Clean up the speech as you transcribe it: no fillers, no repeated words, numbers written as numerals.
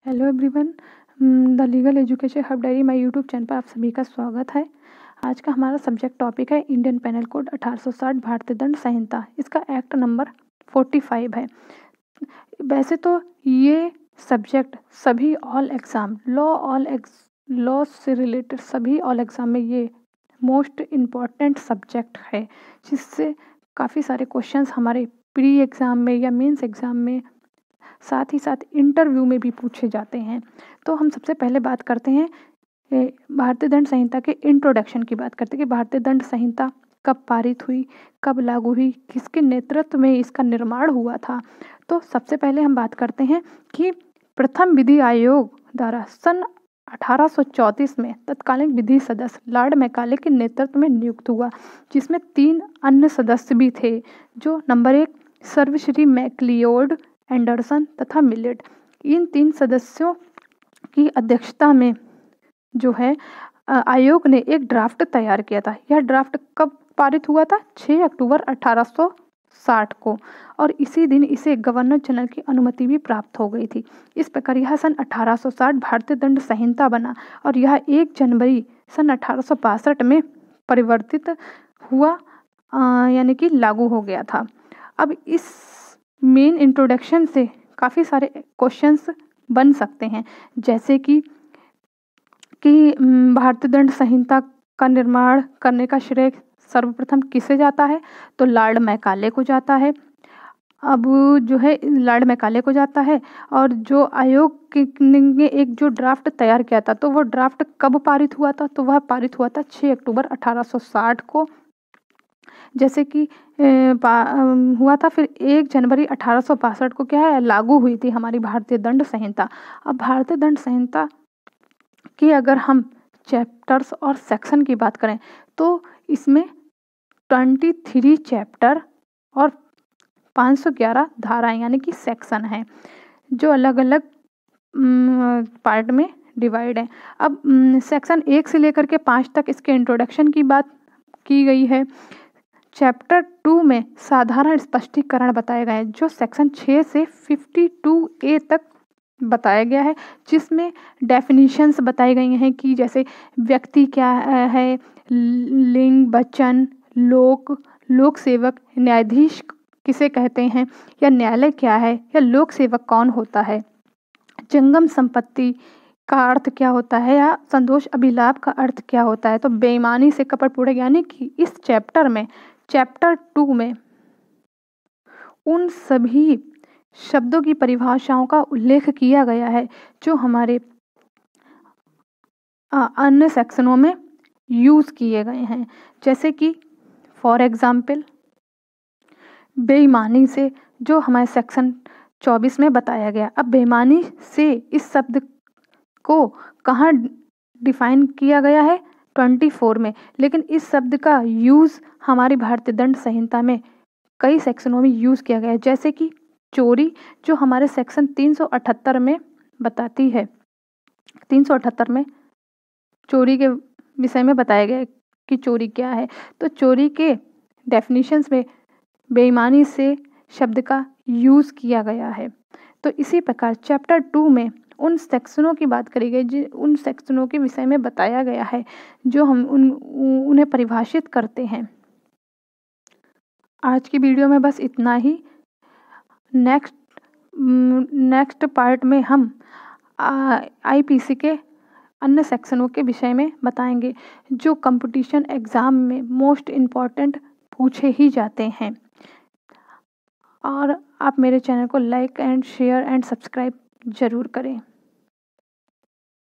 Hello everyone, the legal education hub diary my YouTube channel पर आप सभी का स्वागत है। आज का हमारा सब्जेक्ट टॉपिक है इंडियन पेनल कोड 1860 भारतीय दंड संहिता। इसका एक्ट नंबर 45 है। वैसे तो ये सब्जेक्ट सभी लॉ से रिलेटेड सभी ऑल एग्ज़ाम में ये मोस्ट इम्पॉर्टेंट सब्जेक्ट है, जिससे काफ़ी सारे क्वेश्चंस हमारे प्री एग्ज़ाम में या मेंस एग्ज़ाम में, साथ ही साथ इंटरव्यू में भी पूछे जाते हैं। तो हम सबसे पहले बात करते हैं भारतीय दंड संहिता के इंट्रोडक्शन की बात करते हैं कि भारतीय दंड संहिता कब पारित हुई, कब लागू हुई, किसके नेतृत्व में इसका निर्माण हुआ था। तो सबसे पहले हम बात करते हैं कि प्रथम विधि आयोग द्वारा सन 1834 में तत्कालीन विधि सदस्य लॉर्ड मैकाले के नेतृत्व में नियुक्त हुआ, जिसमें 3 अन्य सदस्य भी थे, जो नंबर 1 सर्वश्री मैक्लियोड, एंडरसन तथा मिलेट। इन 3 सदस्यों की अध्यक्षता में जो है आयोग ने एक ड्राफ्ट तैयार किया था। यह ड्राफ्ट कब पारित हुआ था? 6 अक्टूबर 1860 को, और इसी दिन इसे गवर्नर जनरल की अनुमति भी प्राप्त हो गई थी। इस प्रकार यह सन 1860 भारतीय दंड संहिता बना और यह 1 जनवरी सन 1862 में परिवर्तित हुआ, यानी कि लागू हो गया था। अब इस मेन इंट्रोडक्शन से काफ़ी सारे क्वेश्चंस बन सकते हैं, जैसे कि भारतीय दंड संहिता का निर्माण करने का श्रेय सर्वप्रथम किसे जाता है? तो लॉर्ड मैकाले को जाता है। अब जो है लॉर्ड मैकाले को जाता है, और जो आयोग ने एक जो ड्राफ्ट तैयार किया था, तो वो ड्राफ्ट कब पारित हुआ था? तो वह पारित हुआ था 6 अक्टूबर 1860 को, जैसे कि हुआ था। फिर 1 जनवरी 1862 को क्या है, लागू हुई थी हमारी भारतीय दंड संहिता। अब भारतीय दंड संहिता की अगर हम चैप्टर्स और सेक्शन की बात करें, तो इसमें 23 चैप्टर और 511 धाराएं यानी कि सेक्शन हैं, जो अलग अलग पार्ट में डिवाइड हैं। अब सेक्शन 1 से लेकर के 5 तक इसके इंट्रोडक्शन की बात की गई है। चैप्टर 2 में साधारण स्पष्टीकरण बताए गए हैं, जो सेक्शन 6 से 52A तक बताया गया है, जिसमें डेफिनेशंस बताई गई हैं कि जैसे व्यक्ति क्या है, लिंग, वचन, लोक सेवक, न्यायाधीश किसे कहते हैं, या न्यायालय क्या है, या लोक सेवक कौन होता है, जंगम संपत्ति का अर्थ क्या होता है, या संतोष अभिलाप का अर्थ क्या होता है, तो बेईमानी से कपटपूर्ण, यानी कि इस चैप्टर 2 में उन सभी शब्दों की परिभाषाओं का उल्लेख किया गया है जो हमारे अन्य सेक्शनों में यूज़ किए गए हैं, जैसे कि फॉर एग्जाम्पल बेईमानी से, जो हमारे सेक्शन 24 में बताया गया। अब बेईमानी से इस शब्द को कहाँ डिफाइन किया गया है? 24 में, लेकिन इस शब्द का यूज़ हमारी भारतीय दंड संहिता में कई सेक्शनों में यूज़ किया गया है, जैसे कि चोरी, जो हमारे सेक्शन 378 में बताती है। 378 में चोरी के विषय में बताया गया है कि चोरी क्या है। तो चोरी के डेफिनेशंस में बेईमानी से शब्द का यूज़ किया गया है। तो इसी प्रकार चैप्टर 2 में उन सेक्शनों की बात करी गई, उन सेक्शनों के विषय में बताया गया है जो हम उन्हें परिभाषित करते हैं। आज की वीडियो में बस इतना ही। नेक्स्ट पार्ट में हम आईपीसी के अन्य सेक्शनों के विषय में बताएंगे, जो कंपटीशन एग्ज़ाम में मोस्ट इम्पॉर्टेंट पूछे ही जाते हैं। और आप मेरे चैनल को like and share and subscribe ज़रूर करें।